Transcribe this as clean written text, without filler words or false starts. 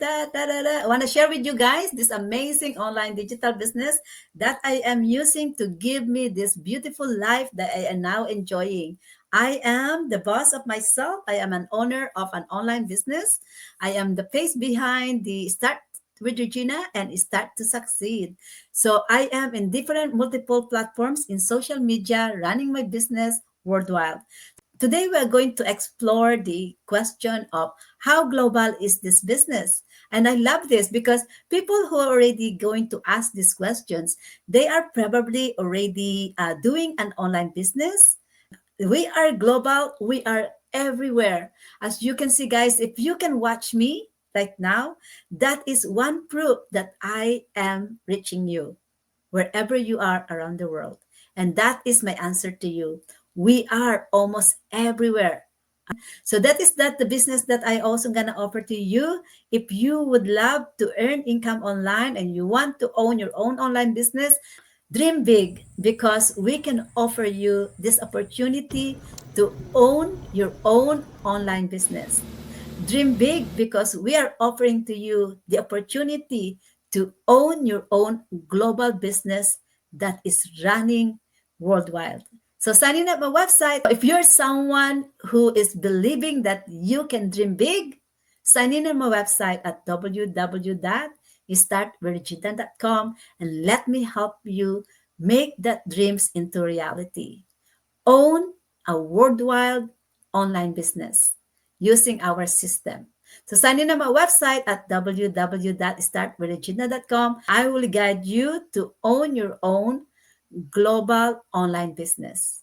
I want to share with you guys this amazing online digital business that I am using to give me this beautiful life that I am now enjoying. I am the boss of myself. I am an owner of an online business. I am the face behind the Start with Regina and Start to Succeed. So I am in different multiple platforms in social media, running my business worldwide. Today, we are going to explore the question of how global is this business? And I love this because people who are already going to ask these questions, they are probably already doing an online business. We are global, we are everywhere. As you can see, guys, if you can watch me right now, that is one proof that I am reaching you wherever you are around the world. And that is my answer to you. We are almost everywhere. So that the business that I also gonna offer to you. If you would love to earn income online and you want to own your own online business, dream big because we can offer you this opportunity to own your own online business. Dream big because we are offering to you the opportunity to own your own global business that is running worldwide. So sign in at my website. If you're someone who is believing that you can dream big, sign in on my website at www.startvirginia.com and let me help you make that dreams into reality. Own a worldwide online business using our system. So sign in on my website at www.startwithregina.com. I will guide you to own your own global online business.